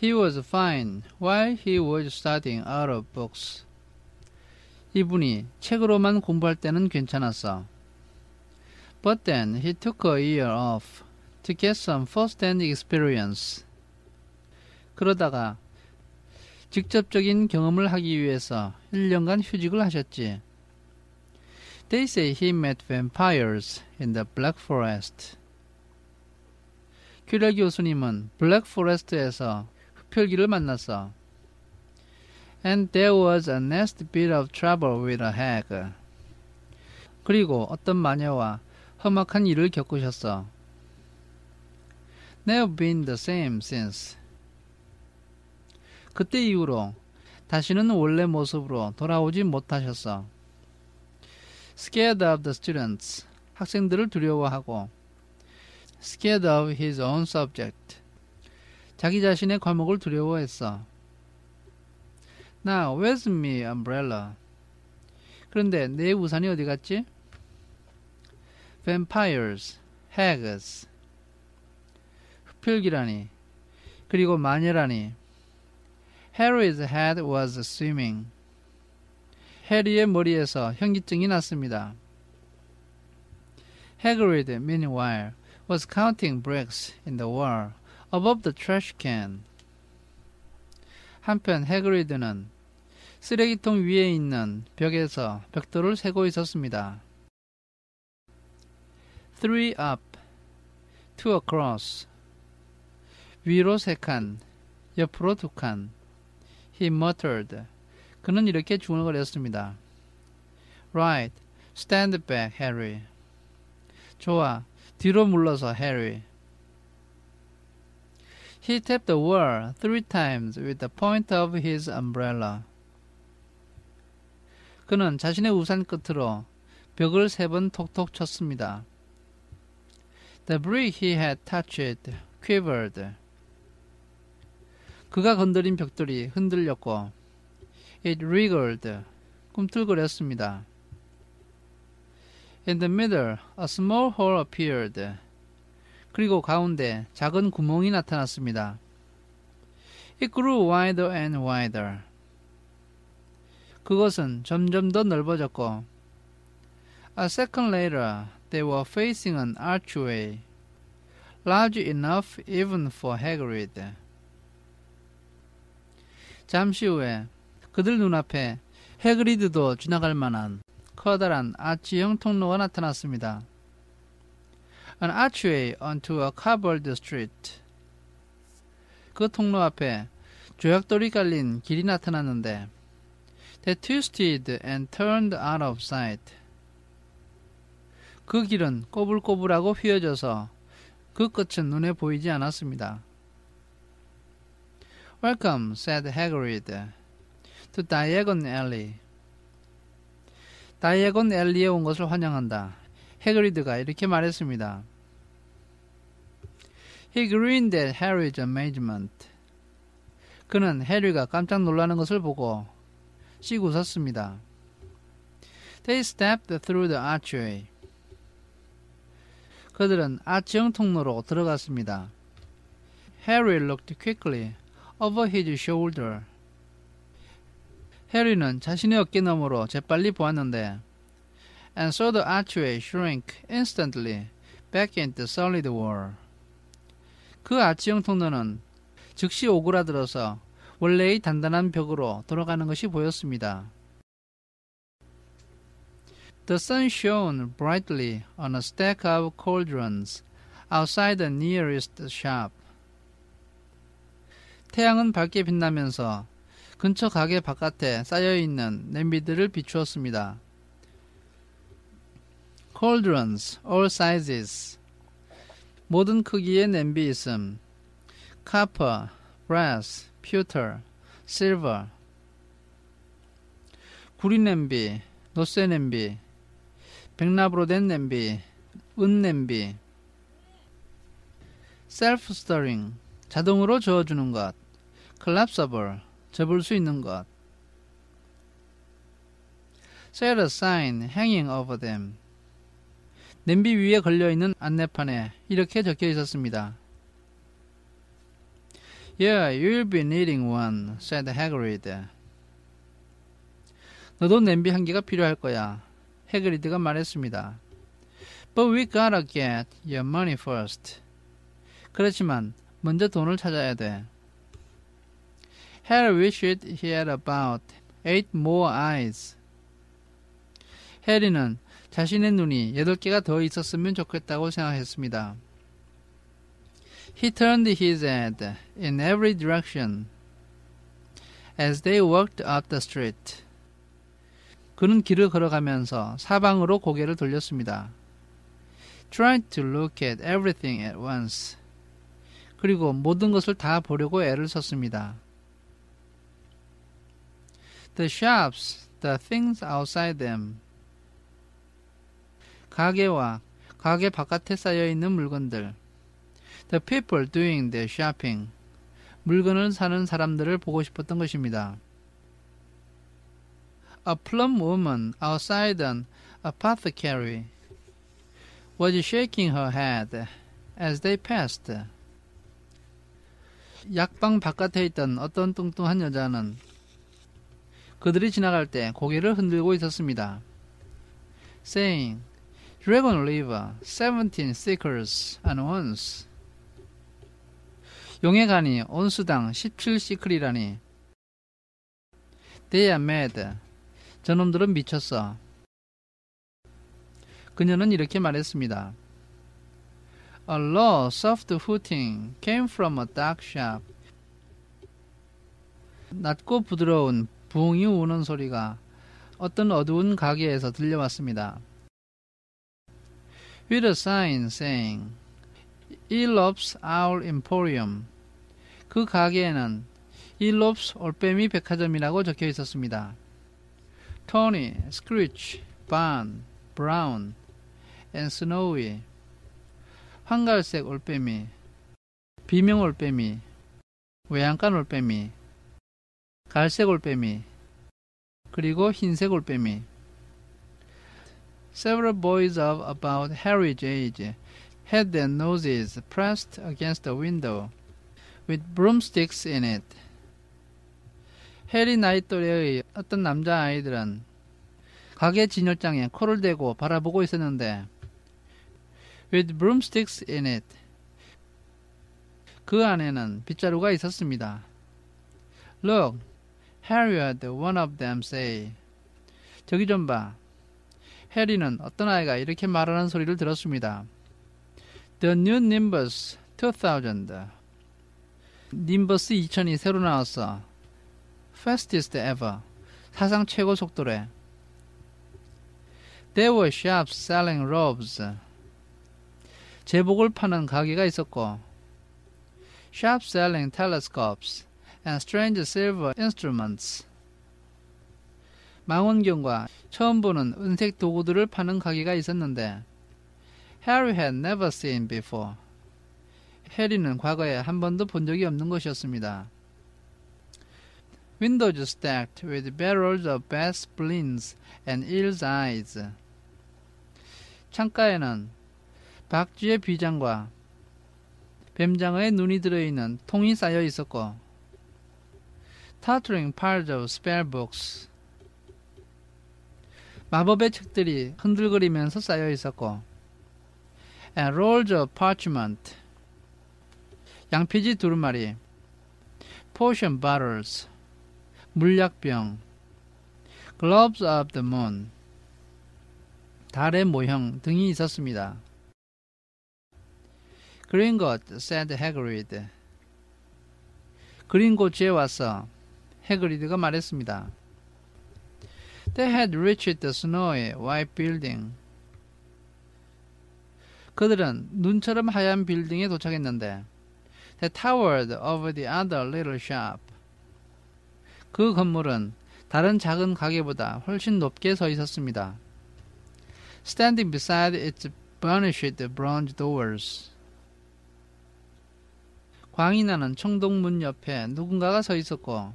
He was fine while he was studying out of books. 이분이 책으로만 공부할 때는 괜찮았어. But then he took a year off to get some first-hand experience. 그러다가 직접적인 경험을 하기 위해서 1년간 휴직을 하셨지. They say he met vampires in the Black Forest. 큐렐 교수님은 블랙포레스트에서 흡혈귀를 만났어. And there was a nasty bit of trouble with a hag. 그리고 어떤 마녀와 험악한 일을 겪으셨어. Never been the same since. 그때 이후로 다시는 원래 모습으로 돌아오지 못하셨어. Scared of the students. 학생들을 두려워하고. Scared of his own subject. 자기 자신의 과목을 두려워했어. Now, where's my umbrella? 그런데 내 우산이 어디 갔지? Vampires, hags. 흡혈귀라니. 그리고 마녀라니. Harry's head was swimming. 해리의 머리에서 현기증이 났습니다. Hagrid, meanwhile, was counting bricks in the wall above the trash can. 한편 해그리드는 쓰레기통 위에 있는 벽에서 벽돌을 세고 있었습니다. 3 up, 2 across. 위로 3칸, 옆으로 2칸. He muttered. 그는 이렇게 중얼거렸습니다. Right, stand back, Harry. 좋아, 뒤로 물러서, 해리. He tapped the wall 3 times with the point of his umbrella. 그는 자신의 우산 끝으로 벽을 3번 톡톡 쳤습니다. The brick he had touched quivered. 그가 건드린 벽돌이 흔들렸고 It wriggled. 꿈틀거렸습니다. In the middle, a small hole appeared. 그리고 가운데 작은 구멍이 나타났습니다. It grew wider and wider. 그것은 점점 더 넓어졌고 A second later, they were facing an archway, large enough even for Hagrid. 잠시 후에 그들 눈앞에 해그리드도 지나갈 만한 커다란 아치형 통로가 나타났습니다. An archway onto a covered street. 그 통로 앞에 조약돌이 깔린 길이 나타났는데 They twisted and turned out of sight. 그 길은 꼬불꼬불하고 휘어져서 그 끝은 눈에 보이지 않았습니다. Welcome, said Hagrid, to Diagon Alley. 다이애곤 앨리에 온 것을 환영한다. 해그리드가 이렇게 말했습니다. He grinned at Harry's amazement. 그는 해리가 깜짝 놀라는 것을 보고 씩 웃었습니다. They stepped through the archway. 그들은 아치형 통로로 들어갔습니다. Harry looked quickly over his shoulder. 해리는 자신의 어깨 너머로 재빨리 보았는데 and saw the archway shrink instantly back into solid wall. 그 아치형 통로는 즉시 오그라들어서 원래의 단단한 벽으로 돌아가는 것이 보였습니다. The sun shone brightly on a stack of cauldrons outside the nearest shop. 태양은 밝게 빛나면서 근처 가게 바깥에 쌓여있는 냄비들을 비추었습니다. Cauldrons, all sizes. 모든 크기의 냄비 있음. Copper, brass, pewter, silver. 구리 냄비, 노쇠 냄비, 백납으로 된 냄비, 은 냄비. Self-stirring, 자동으로 저어주는 것. Collapsible, 접을 수 있는 것. Set a sign hanging over them. 냄비 위에 걸려있는 안내판에 이렇게 적혀 있었습니다. Yeah, you'll be needing one, said Hagrid. 너도 냄비 한 개가 필요할 거야. 해그리드가 말했습니다. But we gotta get your money first. 그렇지만 먼저 돈을 찾아야 돼. Harry wished he had about 8 more eyes. 해리는 자신의 눈이 8개가 더 있었으면 좋겠다고 생각했습니다. He turned his head in every direction as they walked up the street. 그는 길을 걸어가면서 사방으로 고개를 돌렸습니다. Tried to look at everything at once. 그리고 모든 것을 다 보려고 애를 썼습니다. The shops, the things outside them. 가게와 가게 바깥에 쌓여있는 물건들. The people doing their shopping. 물건을 사는 사람들을 보고 싶었던 것입니다. A plump woman outside an apothecary was shaking her head as they passed. 약방 바깥에 있던 어떤 뚱뚱한 여자는 그들이 지나갈 때 고개를 흔들고 있었습니다. Saying, Dragon liver, 17 sickles at once. 용의 간이 온수당 17시클이라니. They are mad. 저놈들은 미쳤어. 그녀는 이렇게 말했습니다. A low, soft hooting came from a dark shop. 낮고 부드러운 부엉이 우는 소리가 어떤 어두운 가게에서 들려왔습니다. With a sign saying, Elops Owl Emporium. 그 가게에는 Elops 올빼미 백화점이라고 적혀 있었습니다. Tawny, Screech, Barn, Brown, and Snowy. 황갈색 올빼미, 비명 올빼미, 외양간 올빼미, 갈색 올빼미, 그리고 흰색 올빼미. Several boys of about Harry's age had their noses pressed against the window, with broomsticks in it. 해리 나이 또래의 어떤 남자아이들은 가게 진열장에 코를 대고 바라보고 있었는데 with broomsticks in it. 그 안에는 빗자루가 있었습니다. Look, Harry heard one of them say. 저기 좀 봐. 해리는 어떤 아이가 이렇게 말하는 소리를 들었습니다. The new Nimbus 2000. 님버스 2000이 새로 나왔어. Fastest ever. 사상 최고 속도래. There were shops selling robes. 제복을 파는 가게가 있었고 Shops selling telescopes and strange silver instruments. 망원경과 처음 보는 은색 도구들을 파는 가게가 있었는데 Harry had never seen before. 해리는 과거에 한 번도 본 적이 없는 것이었습니다. Windows stacked with barrels of bat spleens and eel's eyes. 창가에는 박쥐의 비장과 뱀장어의 눈이 들어있는 통이 쌓여 있었고 Tottering piles of spellbooks. 마법의 책들이 흔들거리면서 쌓여 있었고 and rolls of parchment. 양피지 두루마리, potion bottles, 물약병, globes of the moon, 달의 모형 등이 있었습니다. 그린곳, said Hagrid. 그린곳에 와서 해그리드가 말했습니다. They had reached the snowy white building. 그들은 눈처럼 하얀 빌딩에 도착했는데 They towered over the other little shop. 그 건물은 다른 작은 가게보다 훨씬 높게 서 있었습니다. Standing beside its burnished bronze doors. 광이 나는 청동문 옆에 누군가가 서 있었고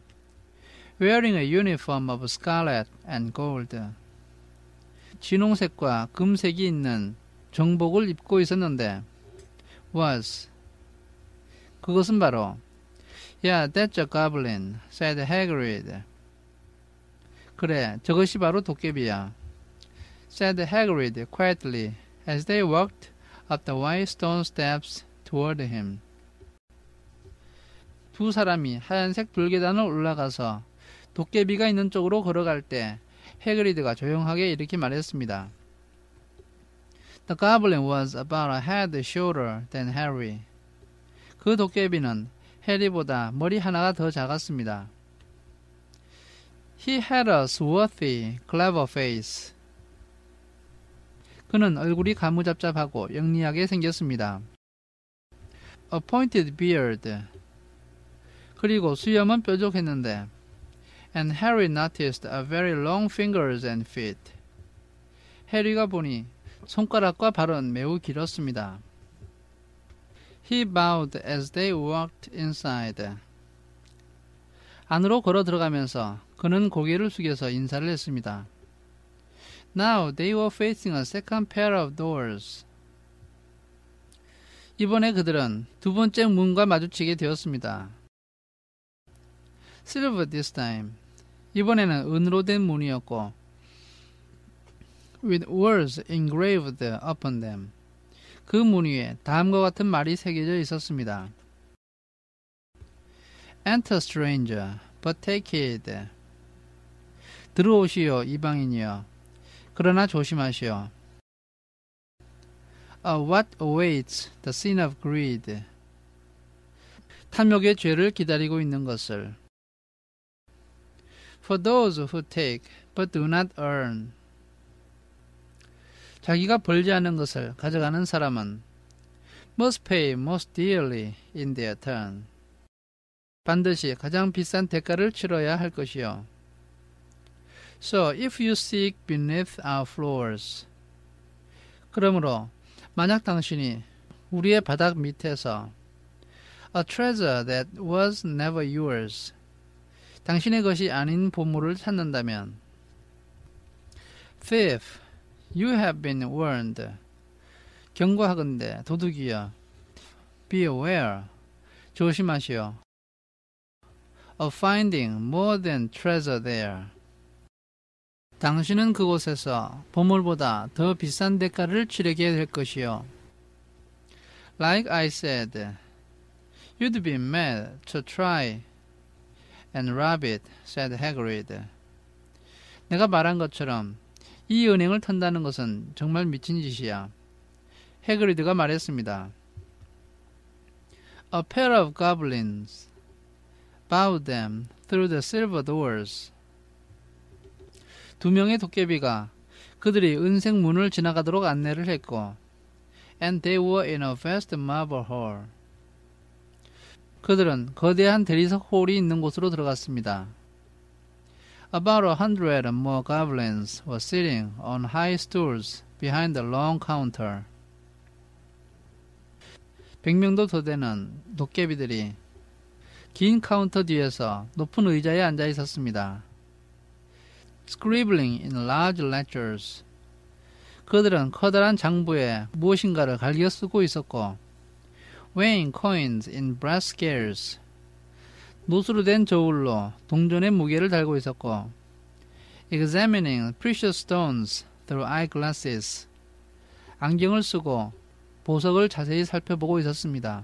Wearing a uniform of scarlet and gold. 진홍색과 금색이 있는 정복을 입고 있었는데 was. 그것은 바로 Yeah, that's a goblin, said Hagrid. 그래, 저것이 바로 도깨비야, said Hagrid quietly as they walked up the white stone steps toward him. 두 사람이 하얀색 돌계단을 올라가서 도깨비가 있는 쪽으로 걸어갈 때 해그리드가 조용하게 이렇게 말했습니다. The goblin was about a head shorter than Harry. 그 도깨비는 해리보다 머리 하나가 더 작았습니다. He had a swarthy, clever face. 그는 얼굴이 가무잡잡하고 영리하게 생겼습니다. A pointed beard. 그리고 수염은 뾰족했는데 And Harry noticed a very long fingers and feet. 해리가 보니 손가락과 발은 매우 길었습니다. He bowed as they walked inside. 안으로 걸어 들어가면서 그는 고개를 숙여서 인사를 했습니다. Now they were facing a second pair of doors. 이번에 그들은 두 번째 문과 마주치게 되었습니다. Silver this time. 이번에는 은으로 된 문이었고 with words engraved upon them. 그 문 위에 다음과 같은 말이 새겨져 있었습니다. Enter stranger, but take heed. 들어오시오 이방인이여, 그러나 조심하시오. What awaits the sin of greed. 탐욕의 죄를 기다리고 있는 것을. For those who take, but do not earn. 자기가 벌지 않은 것을 가져가는 사람은 must pay most dearly in their turn. 반드시 가장 비싼 대가를 치러야 할 것이요. So if you seek beneath our floors. 그러므로 만약 당신이 우리의 바닥 밑에서 a treasure that was never yours. 당신의 것이 아닌 보물을 찾는다면 Thief, you have been warned. 경고하건대 도둑이여, be aware. 조심하시오. Of finding more than treasure there. 당신은 그곳에서 보물보다 더 비싼 대가를 치르게 될 것이요. Like I said, you'd be mad to try and rob it, said Hagrid. 내가 말한 것처럼 이 은행을 턴다는 것은 정말 미친 짓이야. 해그리드가 말했습니다. A pair of goblins bowed them through the silver doors. 두 명의 도깨비가 그들이 은색 문을 지나가도록 안내를 했고 And they were in a vast marble hall. 그들은 거대한 대리석 홀이 있는 곳으로 들어갔습니다. About 100 more goblins were sitting on high stools behind the long counter. 100명도 더 되는 도깨비들이 긴 카운터 뒤에서 높은 의자에 앉아 있었습니다. Scribbling in large letters. 그들은 커다란 장부에 무엇인가를 갈겨 쓰고 있었고 Weighing coins in brass scales. 노수로 된 저울로 동전의 무게를 달고 있었고 Examining precious stones through eyeglasses. 안경을 쓰고 보석을 자세히 살펴보고 있었습니다.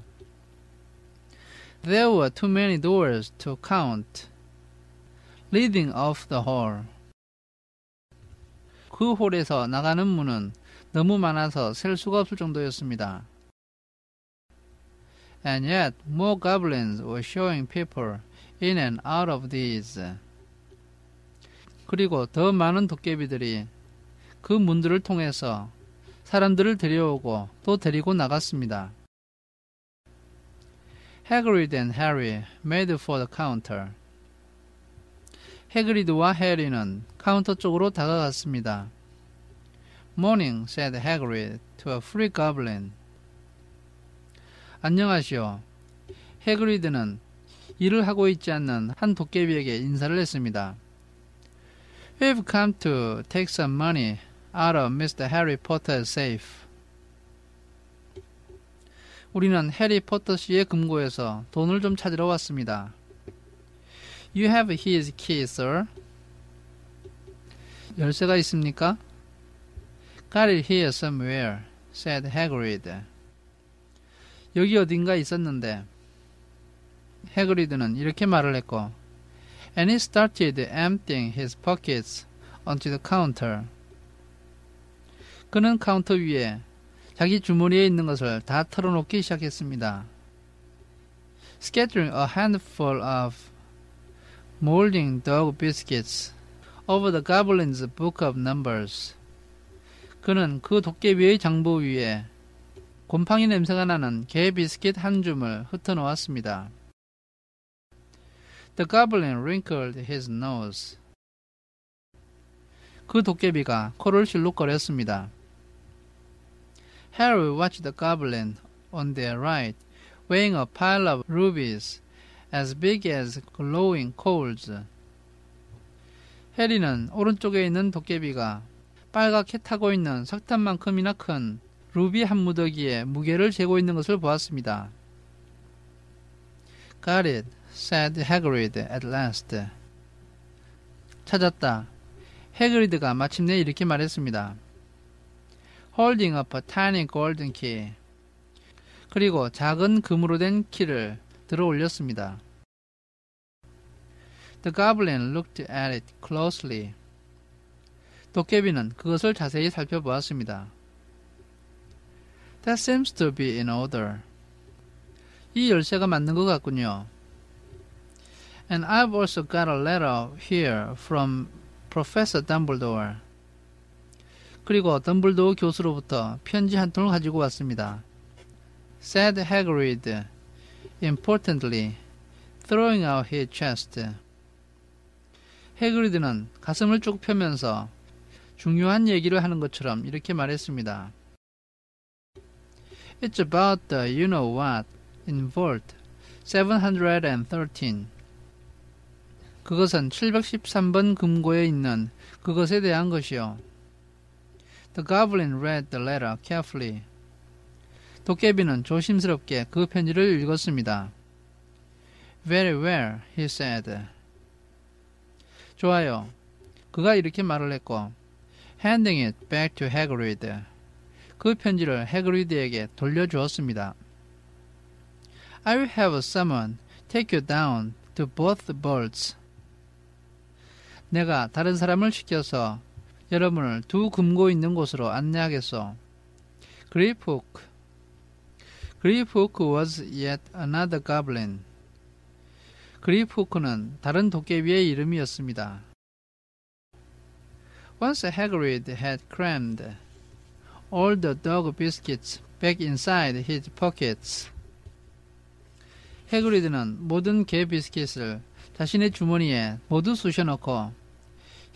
There were too many doors to count, leading off the hall. 그 홀에서 나가는 문은 너무 많아서 셀 수가 없을 정도였습니다. And yet more goblins were showing people in and out of these. 그리고 더 많은 도깨비들이 그 문들을 통해서 사람들을 데려오고 또 데리고 나갔습니다. Hagrid and Harry made for the counter. 해그리드와 해리는 카운터 쪽으로 다가갔습니다. Morning, said Hagrid to a free goblin. 안녕하시오. 해그리드는 일을 하고 있지 않는 한 도깨비에게 인사를 했습니다. We've come to take some money out of Mr. Harry Potter's safe. 우리는 해리포터 씨의 금고에서 돈을 좀 찾으러 왔습니다. You have his key, sir. 열쇠가 있습니까? Got it here somewhere, said Hagrid. 여기 어딘가 있었는데. 해그리드는 이렇게 말을 했고, and he started emptying his pockets onto the counter. 그는 카운터 위에 자기 주머니에 있는 것을 다 털어놓기 시작했습니다. Scattering a handful of molding dog biscuits over the goblin's book of numbers. 그는 그 도깨비의 장부 위에 곰팡이 냄새가 나는 개 비스킷 한 줌을 흩어놓았습니다. The goblin wrinkled his nose. 그 도깨비가 코를 실룩거렸습니다. Harry watched the goblin on their right, weighing a pile of rubies as big as glowing coals. 해리는 오른쪽에 있는 도깨비가 빨갛게 타고 있는 석탄만큼이나 큰 루비 한 무더기에 무게를 재고 있는 것을 보았습니다. Got it, said Hagrid at last. 찾았다. 해그리드가 마침내 이렇게 말했습니다. Holding up a tiny golden key. 그리고 작은 금으로 된 키를 들어 올렸습니다. The goblin looked at it closely. 도깨비는 그것을 자세히 살펴보았습니다. That seems to be in order. 이 열쇠가 맞는 것 같군요. And I've also got a letter here from Professor Dumbledore. 그리고 덤블도어 교수로부터 편지 한 통을 가지고 왔습니다. Said Hagrid, importantly, throwing out his chest. 해그리드는 가슴을 쭉 펴면서 중요한 얘기를 하는 것처럼 이렇게 말했습니다. It's about the you-know-what in Vault 713. 그것은 713번 금고에 있는 그것에 대한 것이요. The goblin read the letter carefully. 도깨비는 조심스럽게 그 편지를 읽었습니다. Very well, he said. 좋아요. 그가 이렇게 말을 했고, handing it back to Hagrid. 그 편지를 해그리드에게 돌려주었습니다. I will have someone take you down to both vaults. 내가 다른 사람을 시켜서 여러분을 두 금고 있는 곳으로 안내하겠소. Griphook. Griphook was yet another goblin. 그리프호크는 다른 도깨비의 이름이었습니다. Once Hagrid had crammed all the dog biscuits back inside his pockets. 해그리드는 모든 개 비스킷을 자신의 주머니에 모두 쑤셔넣고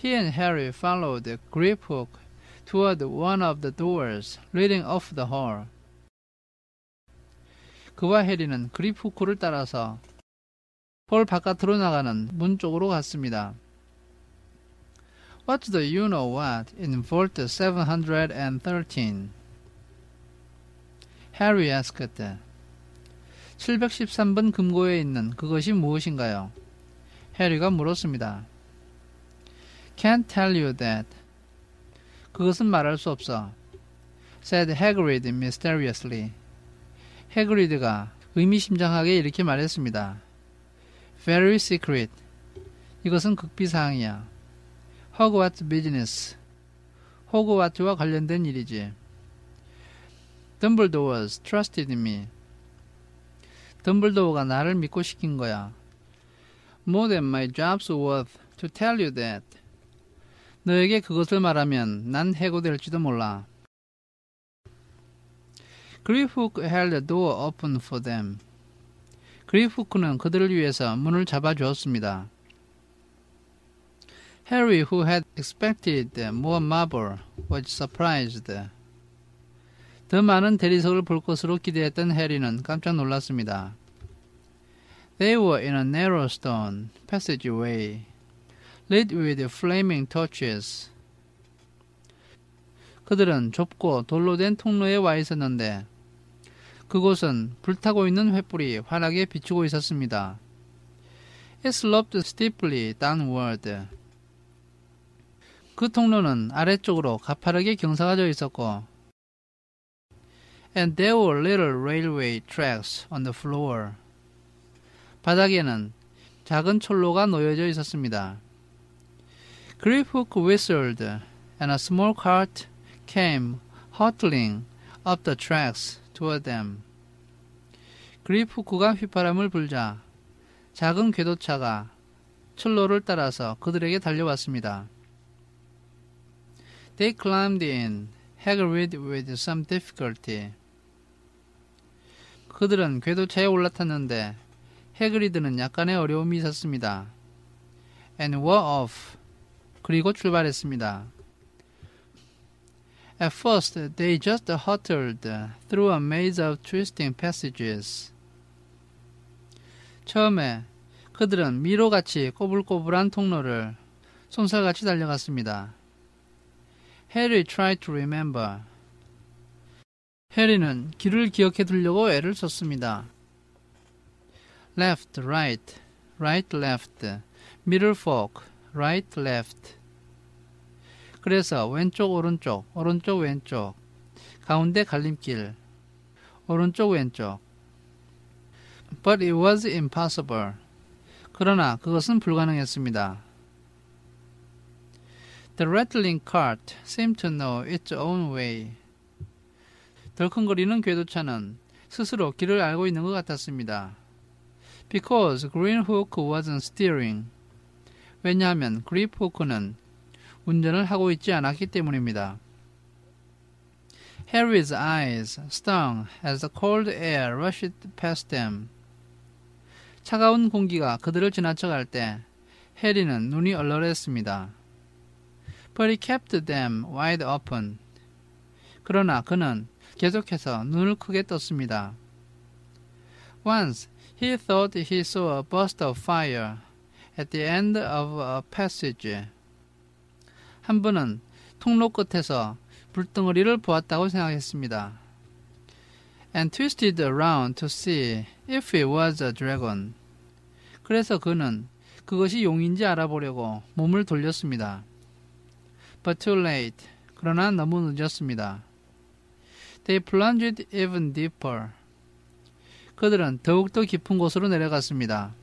he and Harry followed Griphook toward one of the doors leading off the hall. 그와 해리는 그리프호크를 따라서 홀 바깥으로 나가는 문 쪽으로 갔습니다. What's the you-know-what in Vault 713? Harry asked. 713번 금고에 있는 그것이 무엇인가요? 해리가 물었습니다. Can't tell you that. 그것은 말할 수 없어. said Hagrid mysteriously. 해그리드가 의미심장하게 이렇게 말했습니다. Very secret. 이것은 극비사항이야. Hogwarts business. 호그와트와 관련된 일이지. Dumbledore's trusted me. 덤블도어가 나를 믿고 시킨 거야. More than my job's worth to tell you that. 너에게 그것을 말하면 난 해고될지도 몰라. Griphook held the door open for them. 그리프호크는 그들을 위해서 문을 잡아주었습니다. Harry, who had expected more marble, was surprised. 더 많은 대리석을 볼 것으로 기대했던 해리는 깜짝 놀랐습니다. They were in a narrow stone passageway, lit with flaming torches. 그들은 좁고 돌로 된 통로에 와 있었는데 그곳은 불타고 있는 횃불이 환하게 비추고 있었습니다. It sloped steeply downward. 그 통로는 아래쪽으로 가파르게 경사가 있었고 And there were little railway tracks on the floor. 바닥에는 작은 철로가 놓여져 있었습니다. Griphook whistled and a small cart came hurtling up the tracks toward them. 그립후크가 휘파람을 불자 작은 궤도차가 철로를 따라서 그들에게 달려왔습니다. They climbed in, Hagrid with some difficulty. 그들은 궤도차에 올라탔는데 해그리드는 약간의 어려움이 있었습니다. And were off. 그리고 출발했습니다. At first, they just hurtled through a maze of twisting passages. 처음에 그들은 미로같이 꼬불꼬불한 통로를 쏜살같이 달려갔습니다. Harry tried to remember. 해리는 길을 기억해 두려고 애를 썼습니다. Left, right, right, left, middle fork, right, left. 그래서 왼쪽, 오른쪽, 오른쪽, 왼쪽, 가운데 갈림길, 오른쪽, 왼쪽. But it was impossible. 그러나 그것은 불가능했습니다. The rattling cart seemed to know its own way. 덜컹거리는 궤도차는 스스로 길을 알고 있는 것 같았습니다. Because Greenhook wasn't steering. 왜냐하면 그립호크는 운전을 하고 있지 않았기 때문입니다. Harry's eyes stung as the cold air rushed past them. 차가운 공기가 그들을 지나쳐갈 때 해리는 눈이 얼얼했습니다. But he kept them wide open. 그러나 그는 계속해서 눈을 크게 떴습니다. Once he thought he saw a burst of fire at the end of a passage. 한 번은 통로 끝에서 불덩어리를 보았다고 생각했습니다. And twisted around to see if it was a dragon. 그래서 그는 그것이 용인지 알아보려고 몸을 돌렸습니다. But too late. 그러나 너무 늦었습니다. They plunged even deeper. 그들은 더욱더 깊은 곳으로 내려갔습니다.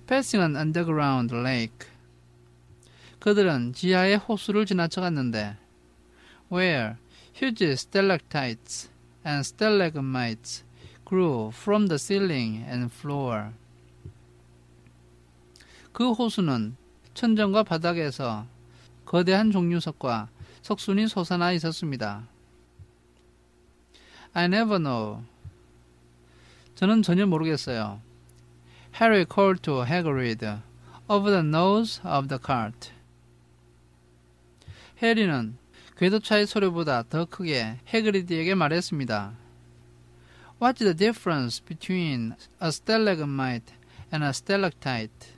Passing an underground lake. 그들은 지하의 호수를 지나쳐갔는데 where huge stalactites and stalagmites grew from the ceiling and floor. 그 호수는 천정과 바닥에서 거대한 종류석과 석순이 솟아나 있었습니다. I never know. 저는 전혀 모르겠어요. Harry called to Hagrid over the nose of the cart. 해리는 궤도차의 소리보다 더 크게 해그리드에게 말했습니다. What's the difference between a stalagmite and a stalactite?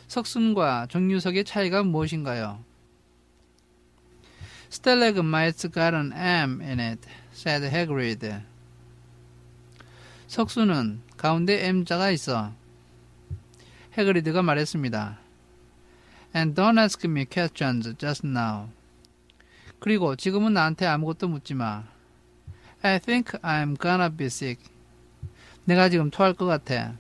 석순과 정류석의 차이가 무엇인가요? Stalagmites got an M in it, said Hagrid. 석순은 가운데 M자가 있어. 해그리드가 말했습니다. And don't ask me questions just now. 그리고 지금은 나한테 아무것도 묻지 마. I think I'm gonna be sick. 내가 지금 토할 것 같아.